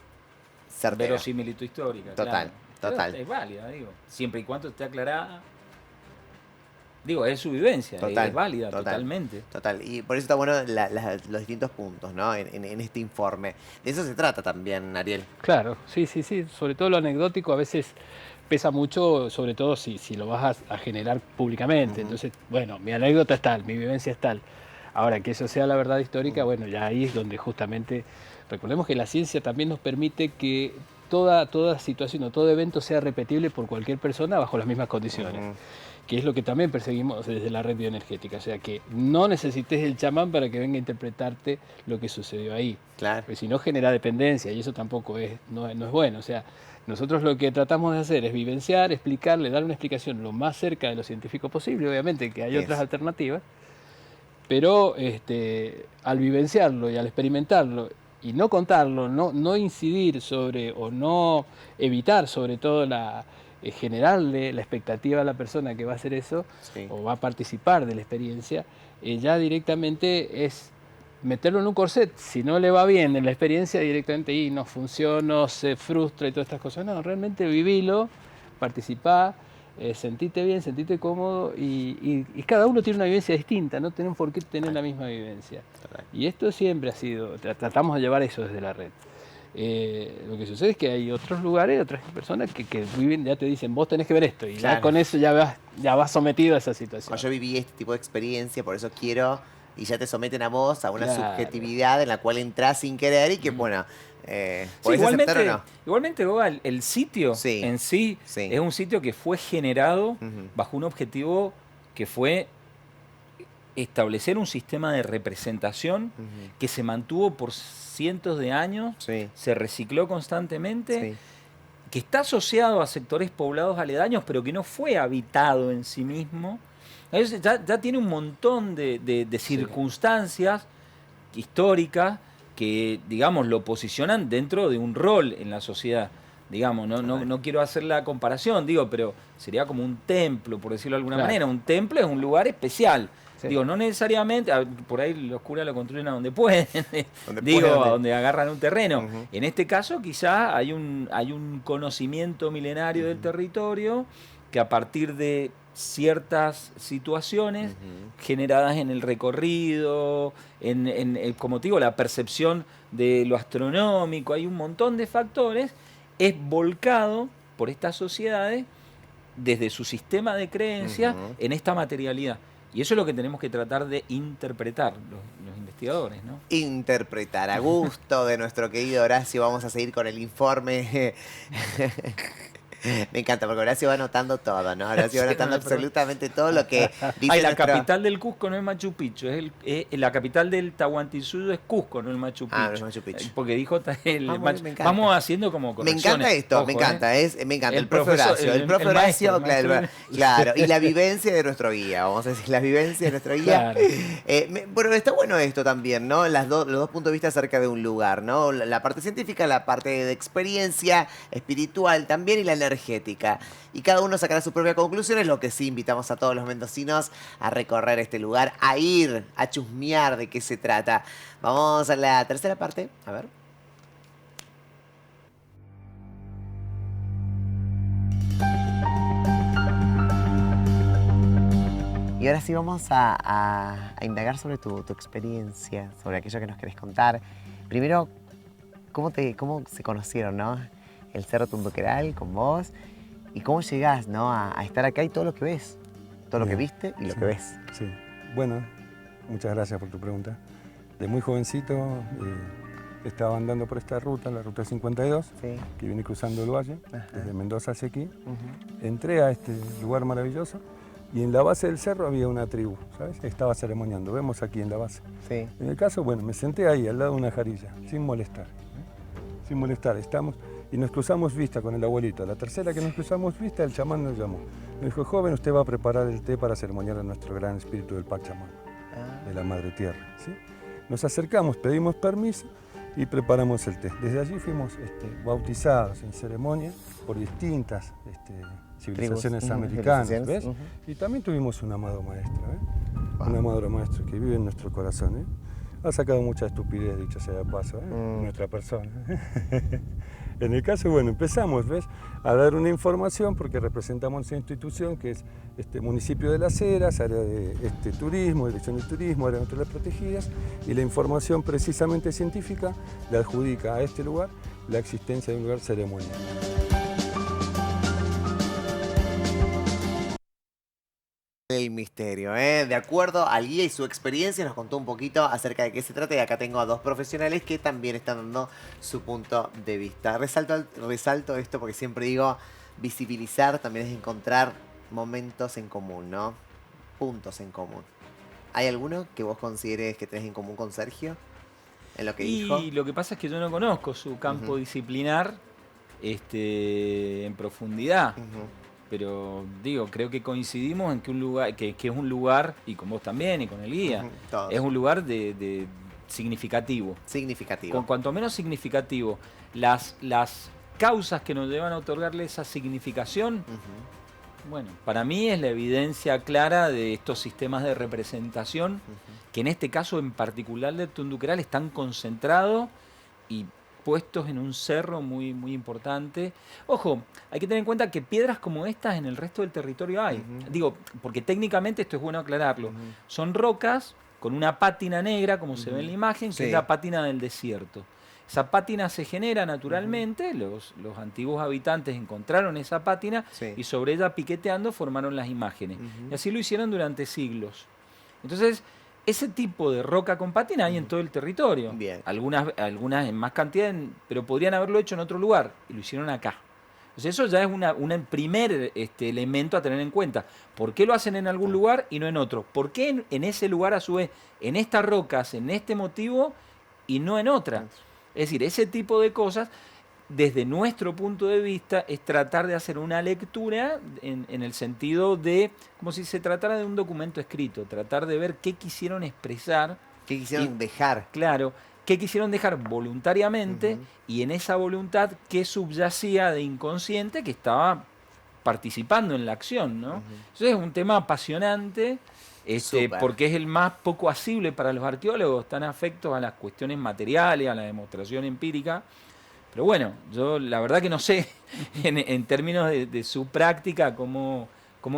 certero. Verosimilitud histórica. Total. Pero es válida, digo. Siempre y cuando esté aclarada. Digo, es su vivencia, es válida totalmente. Total, y por eso está bueno los distintos puntos, ¿no? En este informe. De eso se trata también, Ariel. Claro, sí. Sobre todo lo anecdótico a veces pesa mucho, sobre todo si lo vas a generar públicamente. Entonces, bueno, mi anécdota es tal, mi vivencia es tal. Ahora, que eso sea la verdad histórica, bueno, ya ahí es donde justamente, recordemos que la ciencia también nos permite que toda situación o todo evento sea repetible por cualquier persona bajo las mismas condiciones. Que es lo que también perseguimos desde la red bioenergética. O sea, que no necesites el chamán para que venga a interpretarte lo que sucedió ahí. Claro. Porque si no genera dependencia y eso tampoco no es bueno. O sea, nosotros lo que tratamos de hacer es vivenciar, explicarle, dar una explicación lo más cerca de lo científico posible. Obviamente que hay otras alternativas, pero al vivenciarlo y al experimentarlo y no contarlo, no incidir sobre o no evitar sobre todo generarle la expectativa a la persona que va a hacer eso o va a participar de la experiencia, ya directamente es meterlo en un corset. Si no le va bien en la experiencia, directamente no funciona, se frustra y todas estas cosas. No, realmente vivilo, participá, sentite bien, sentite cómodo y cada uno tiene una vivencia distinta, no tenemos por qué tener la misma vivencia. Y esto siempre ha sido, tratamos de llevar eso desde la red. Lo que sucede es que hay otros lugares, otras personas que viven, ya te dicen, vos tenés que ver esto, y ya con eso ya vas sometido a esa situación. Yo viví este tipo de experiencia, por eso quiero, y ya te someten a vos a una subjetividad en la cual entras sin querer y que, bueno, ¿podés aceptar o no? Igualmente, Goga, el sitio en sí es un sitio que fue generado bajo un objetivo que fue establecer un sistema de representación que se mantuvo por cientos de años, Sí. se recicló constantemente, Sí. que está asociado a sectores poblados aledaños, pero que no fue habitado en sí mismo. Entonces, ya tiene un montón de circunstancias históricas que, digamos, lo posicionan dentro de un rol en la sociedad. Digamos, no quiero hacer la comparación, digo, pero sería como un templo, por decirlo de alguna Claro. manera. Un templo es un lugar especial. Sí. Digo, no necesariamente, por ahí los curas lo construyen a donde pueden, digo, pueden. a donde agarran un terreno. Ujú. En este caso, quizá hay un conocimiento milenario del territorio que a partir de ciertas situaciones generadas en el recorrido, como te digo, la percepción de lo astronómico, hay un montón de factores, es volcado por estas sociedades desde su sistema de creencias en esta materialidad. Y eso es lo que tenemos que tratar de interpretar los investigadores, ¿no? Interpretar a gusto de nuestro querido Horacio. Vamos a seguir con el informe. Me encanta, porque Horacio va anotando todo, ¿no? Horacio va Sí, anotando no, pero- absolutamente todo lo que dice Ay, la nuestro- capital del Cusco no es Machu Picchu, la capital del Tahuantinsuyo es Cusco, no es Machu Picchu. Ah, no es Machu Picchu. Porque dijo Me encanta. vamos haciendo como Me correcciones. encanta esto, Ojo, me encanta, me encanta. El profe profesor, Horacio, el profe el Horacio, maestro, el claro, maestro. claro, y la vivencia de nuestro guía, vamos a decir, la vivencia de nuestro guía. Claro. Bueno, está bueno esto también, ¿no? Los dos puntos de vista acerca de un lugar, ¿no? La parte científica, la parte de experiencia espiritual también y la energética. Y cada uno sacará sus propias conclusiones, lo que sí invitamos a todos los mendocinos a recorrer este lugar, a ir, a chusmear de qué se trata. Vamos a la tercera parte, a ver. Y ahora sí vamos a indagar sobre tu experiencia, sobre aquello que nos querés contar. Primero, ¿cómo se conocieron, no? El Cerro Tunduqueral con vos. ¿Y cómo llegás, no? A estar acá y todo lo que ves. Todo lo que Bien, viste y lo sí, que ves. Sí, bueno, muchas gracias por tu pregunta. De muy jovencito estaba andando por esta ruta, la ruta 52, Sí. que viene cruzando el valle, Ajá. desde Mendoza hacia aquí. Ujú. Entré a este lugar maravilloso y en la base del cerro había una tribu, ¿sabes? Estaba ceremoniando, vemos aquí en la base. Sí. En el caso, bueno, me senté ahí, al lado de una jarilla, sin molestar. Sin molestar, estamos y nos cruzamos vista con el abuelito. La tercera que nos cruzamos vista, el chamán nos llamó. Me dijo, joven, usted va a preparar el té para ceremoniar a nuestro gran espíritu del Pachamama, de la Madre Tierra. ¿Sí? Nos acercamos, pedimos permiso y preparamos el té. Desde allí fuimos bautizados en ceremonia por distintas civilizaciones Tribus, americanas, civilizaciones, ¿ves? ujú. Y también tuvimos un amado maestro, un amado maestro que vive en nuestro corazón. Ha sacado mucha estupidez, dicho sea de paso, en nuestra persona. En el caso, bueno, empezamos, ¿ves?, a dar una información porque representamos una institución que es municipio de Las Heras, área de turismo, dirección de turismo, áreas naturales protegidas, y la información precisamente científica le adjudica a este lugar la existencia de un lugar ceremonial. El misterio, ¿eh? De acuerdo al guía y su experiencia, nos contó un poquito acerca de qué se trata y acá tengo a dos profesionales que también están dando su punto de vista. Resalto esto porque siempre digo, visibilizar también es encontrar momentos en común, ¿no? Puntos en común. ¿Hay alguno que vos consideres que tenés en común con Sergio? En lo que dijo. Y lo que pasa es que yo no conozco su campo disciplinar en profundidad. Pero digo, creo que coincidimos en que un lugar, que es un lugar, y con vos también, y con el guía, Todos. es un lugar de significativo. Significativo. Cuanto menos significativo, las causas que nos llevan a otorgarle esa significación, bueno, para mí es la evidencia clara de estos sistemas de representación, que en este caso en particular del Tunduqueral están concentrados y puestos en un cerro muy, muy importante. Ojo, hay que tener en cuenta que piedras como estas en el resto del territorio hay. Digo, porque técnicamente esto es bueno aclararlo. Son rocas con una pátina negra, como se ve en la imagen, que es la pátina del desierto. Esa pátina se genera naturalmente, los antiguos habitantes encontraron esa pátina y sobre ella piqueteando formaron las imágenes. Y así lo hicieron durante siglos. Entonces, ese tipo de roca con pátina hay en todo el territorio. Bien. Algunas en más cantidad, pero podrían haberlo hecho en otro lugar y lo hicieron acá. Entonces eso ya es un primer elemento a tener en cuenta. ¿Por qué lo hacen en algún lugar y no en otro? ¿Por qué en ese lugar, a su vez, en estas rocas, en este motivo y no en otra? Es decir, ese tipo de cosas, desde nuestro punto de vista, es tratar de hacer una lectura en el sentido de, como si se tratara de un documento escrito, tratar de ver qué quisieron expresar. ¿Qué quisieron dejar? Claro, qué quisieron dejar voluntariamente y en esa voluntad qué subyacía de inconsciente que estaba participando en la acción, ¿no? Entonces es un tema apasionante, porque es el más poco asible para los arqueólogos, están afectos a las cuestiones materiales, a la demostración empírica. Pero bueno, yo la verdad que no sé en términos de su práctica cómo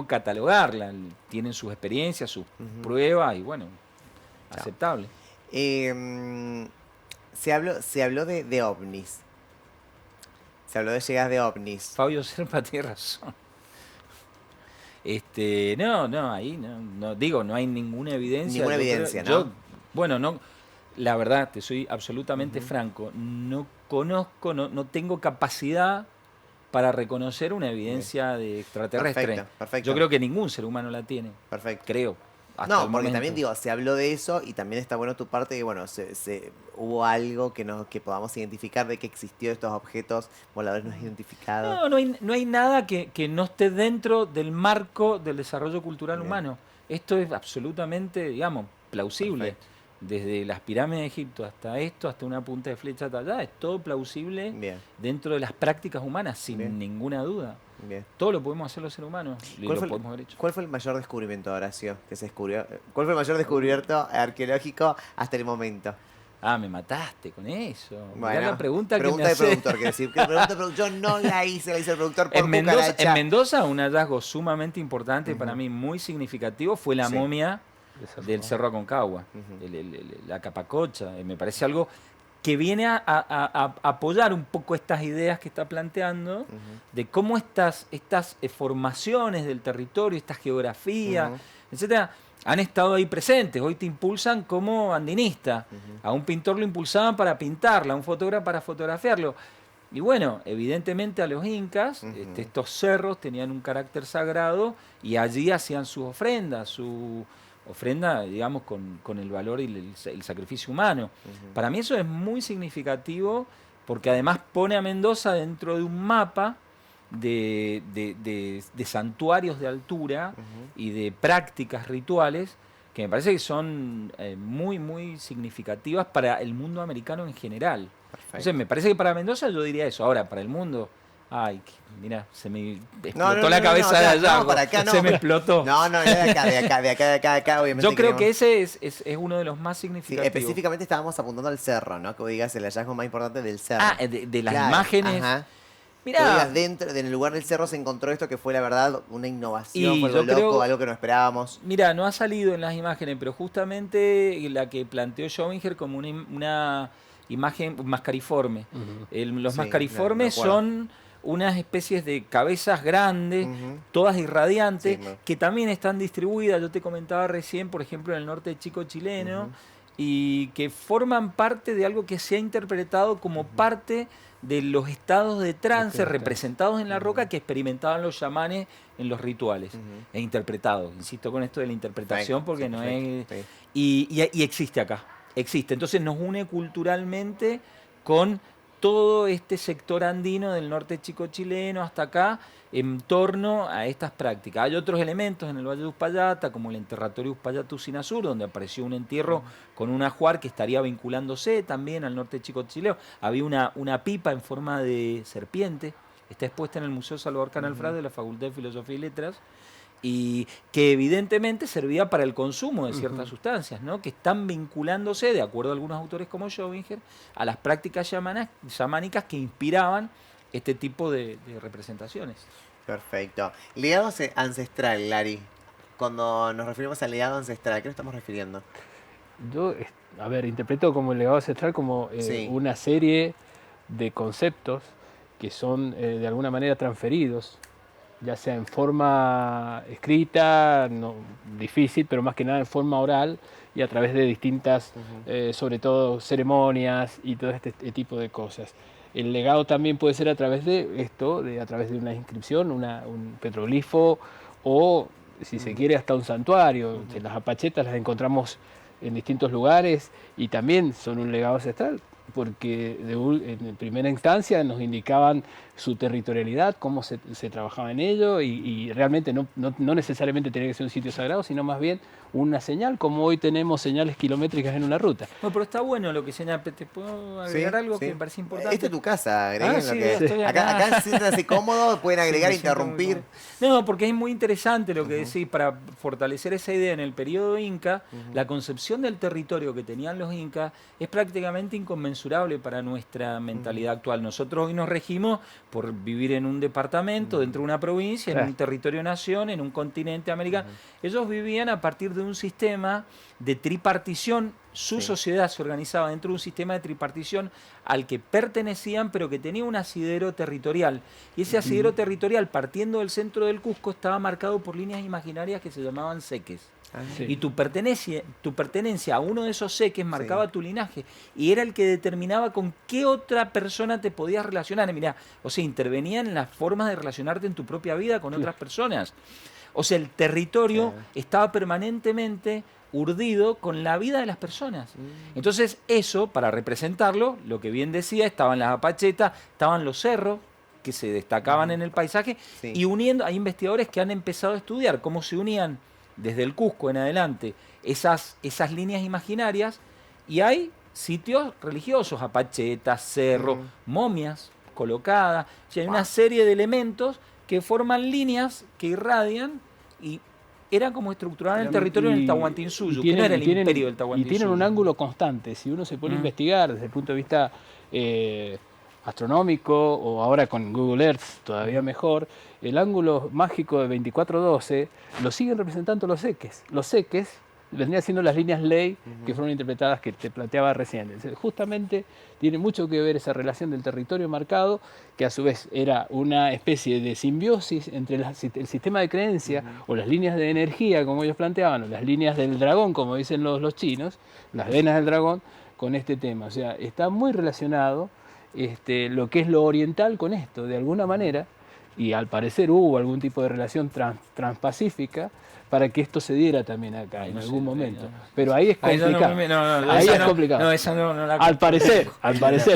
catalogarla. Tienen sus experiencias, sus pruebas y bueno, aceptable. Se habló de ovnis. Se habló de llegadas de ovnis. Fabio Serpa tiene razón. No, ahí no digo, no hay ninguna evidencia. Ninguna evidencia, ¿no? Bueno, no, la verdad, te soy absolutamente franco, no conozco, no tengo capacidad para reconocer una evidencia de extraterrestre. Perfecto. Yo creo que ningún ser humano la tiene. Perfecto. Creo. No, porque también digo, se habló de eso y también está bueno tu parte de, bueno, hubo algo que podamos identificar de que existió estos objetos voladores no identificados. No hay nada que no esté dentro del marco del desarrollo cultural humano. Esto es absolutamente, digamos, plausible. Perfecto. Desde las pirámides de Egipto hasta esto, hasta una punta de flecha hasta allá, es todo plausible dentro de las prácticas humanas, sin ninguna duda. Todo lo podemos hacer los seres humanos. ¿Cuál fue el mayor descubrimiento, Horacio, que se descubrió? ¿Cuál fue el mayor descubrimiento arqueológico hasta el momento? Me mataste con eso. Bueno, la pregunta del productor, quiero decir. Yo no la hice el productor por en Mendoza, un hallazgo sumamente importante, para mí muy significativo, fue la momia del Cerro Aconcagua, la Capacocha. Me parece algo que viene a apoyar un poco estas ideas que está planteando de cómo estas formaciones del territorio, estas geografías, etcétera, han estado ahí presentes. Hoy te impulsan como andinista. A un pintor lo impulsaban para pintarla, a un fotógrafo para fotografiarlo. Y bueno, evidentemente a los incas, estos cerros tenían un carácter sagrado y allí hacían sus ofrendas, su ofrenda, digamos, con el valor y el sacrificio humano. Para mí eso es muy significativo porque además pone a Mendoza dentro de un mapa de santuarios de altura y de prácticas rituales que me parece que son muy, muy significativas para el mundo americano en general. Perfecto. Entonces me parece que para Mendoza yo diría eso. Ahora, para el mundo... mira, se me explotó la cabeza de allá. Para acá no. Se me explotó. No, de acá, obviamente. Yo creo que ese es uno de los más significativos. Específicamente estábamos apuntando al cerro, ¿no? Que vos digas el hallazgo más importante del cerro. De las imágenes. Ajá. Mirá. En el lugar del cerro se encontró esto que fue, la verdad, una innovación, fue algo loco, algo que no esperábamos. Mira, no ha salido en las imágenes, pero justamente la que planteó Schobinger como una imagen mascariforme. Los mascariformes son unas especies de cabezas grandes, todas irradiantes, que también están distribuidas, yo te comentaba recién, por ejemplo, en el norte de Chico chileno, y que forman parte de algo que se ha interpretado como parte de los estados de trance representados en la roca que experimentaban los chamanes en los rituales, e interpretados. Insisto con esto de la interpretación porque no es... Y existe acá, existe. Entonces nos une culturalmente con todo este sector andino del norte chico chileno hasta acá en torno a estas prácticas. Hay otros elementos en el Valle de Uspallata, como el enterratorio Uspallata-Usina-Sur, donde apareció un entierro con un ajuar que estaría vinculándose también al norte chico chileno. Había una pipa en forma de serpiente, está expuesta en el Museo Salvador Canalfraz de la Facultad de Filosofía y Letras, y que evidentemente servía para el consumo de ciertas sustancias, ¿no? Que están vinculándose, de acuerdo a algunos autores como Schobinger, a las prácticas chamánicas que inspiraban este tipo de representaciones. Perfecto. Legado ancestral, Lari. Cuando nos referimos al legado ancestral, ¿a qué nos estamos refiriendo? Yo, interpreto como el legado ancestral como una serie de conceptos que son de alguna manera transferidos, ya sea en forma escrita, difícil, pero más que nada en forma oral y a través de distintas, sobre todo, ceremonias y todo este tipo de cosas. el legado también puede ser a través de esto, a través de una inscripción, un petroglifo o, si se quiere, hasta un santuario. Las apachetas las encontramos en distintos lugares y también son un legado ancestral, porque en primera instancia nos indicaban su territorialidad, cómo se trabajaba en ello y realmente no necesariamente tenía que ser un sitio sagrado, sino más bien una señal, como hoy tenemos señales kilométricas en una ruta. Bueno, pero está bueno lo que señala. ¿Te puedo agregar algo que me parece importante? Esta es tu casa, agreguen sí, lo que... estoy Acá siéntanse cómodos, pueden agregar, interrumpir. No, porque es muy interesante lo que decís, para fortalecer esa idea. En el periodo inca, la concepción del territorio que tenían los incas es prácticamente inconmensurable para nuestra mentalidad actual. Nosotros hoy nos regimos por vivir en un departamento, dentro de una provincia, en un territorio-nación, en un continente americano. Ellos vivían a partir de un sistema de tripartición. Su sociedad se organizaba dentro de un sistema de tripartición al que pertenecían, pero que tenía un asidero territorial. Y ese asidero territorial, partiendo del centro del Cusco, estaba marcado por líneas imaginarias que se llamaban seques. Y tu pertenencia a uno de esos seques marcaba tu linaje y era el que determinaba con qué otra persona te podías relacionar. Mirá, o sea, intervenía en las formas de relacionarte en tu propia vida con otras personas. O sea, el territorio estaba permanentemente urdido con la vida de las personas. Entonces, eso, para representarlo, lo que bien decía, estaban las apachetas, estaban los cerros que se destacaban en el paisaje y uniendo, hay investigadores que han empezado a estudiar cómo se unían desde el Cusco en adelante esas líneas imaginarias y hay sitios religiosos, apachetas, cerros, momias colocadas, o sea, hay una serie de elementos que forman líneas que irradian y era como estructurar el territorio en el Tahuantinsuyo, que no era el imperio del Tahuantinsuyo. Y tienen un ángulo constante, si uno se pone a investigar desde el punto de vista astronómico o ahora con Google Earth todavía mejor, el ángulo mágico de 2412 lo siguen representando los seques. Los seques vendrían siendo las líneas ley que fueron interpretadas que te planteaba recién. Justamente tiene mucho que ver esa relación del territorio marcado, que a su vez era una especie de simbiosis entre el sistema de creencia o las líneas de energía, como ellos planteaban, o las líneas del dragón, como dicen los chinos, las venas del dragón, con este tema. O sea, está muy relacionado lo que es lo oriental con esto, de alguna manera, y al parecer hubo algún tipo de relación transpacífica para que esto se diera también acá en algún momento. Pero ahí es complicado. Ahí es complicado. No, esa no la al parecer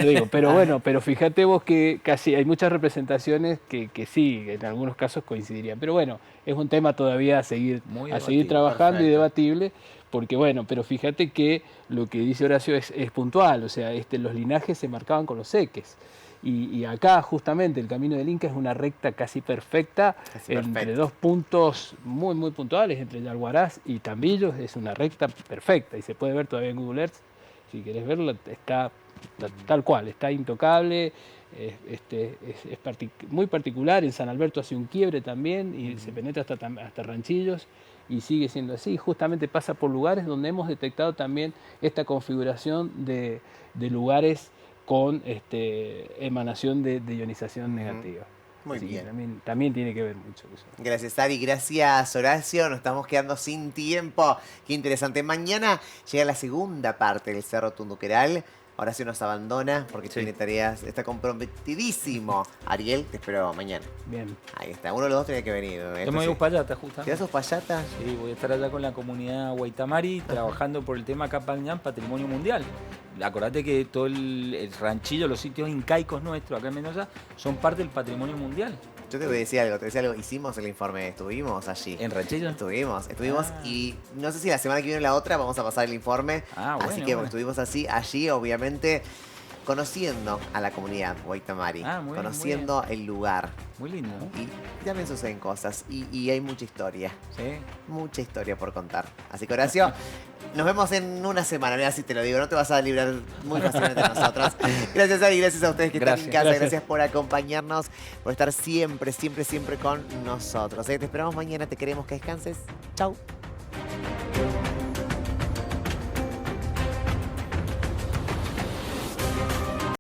digo. Pero bueno, pero fíjate vos que casi hay muchas representaciones que sí, en algunos casos coincidirían. Pero bueno, es un tema todavía a seguir trabajando y debatible. Porque bueno, pero fíjate que lo que dice Horacio es puntual, o sea, los linajes se marcaban con los seques. Y acá justamente el camino del Inca es una recta casi perfecta, entre dos puntos muy muy puntuales, entre Yalhuaraz y Tambillos, es una recta perfecta y se puede ver todavía en Google Earth, si querés verlo, está tal cual, está intocable, es muy particular. En San Alberto hace un quiebre también y se penetra hasta Ranchillos y sigue siendo así. Justamente pasa por lugares donde hemos detectado también esta configuración de lugares con emanación de ionización negativa. Muy bien. También tiene que ver mucho eso. Gracias, Ari. Gracias, Horacio. Nos estamos quedando sin tiempo. Qué interesante. Mañana llega la segunda parte del Cerro Tunduqueral. Horacio nos abandona porque tiene tareas, está comprometidísimo. Ariel, te espero mañana. Bien. Ahí está, uno de los dos tiene que venir. Yo me voy a Uspallata, justamente. ¿Te vas a Uspallata? Sí, voy a estar allá con la comunidad Huaytamari trabajando por el tema Capañán, Patrimonio Mundial. Acordate que todo el ranchillo, los sitios incaicos nuestros acá en Mendoza, son parte del patrimonio mundial. Yo te voy a decir algo, hicimos el informe, estuvimos allí. ¿En Ranchillo? Estuvimos y no sé si la semana que viene o la otra vamos a pasar el informe. Así que estuvimos allí, obviamente, conociendo a la comunidad Huaytamari, conociendo el lugar. Muy lindo. Y también suceden cosas y hay mucha historia. Sí. Mucha historia por contar. Así que, Horacio, nos vemos en una semana. Mira, así te lo digo, no te vas a librar muy fácilmente de nosotros. Gracias, Ari, gracias a ustedes que están en casa. Gracias por acompañarnos, por estar siempre con nosotros. Te esperamos mañana, te queremos que descanses. Chau.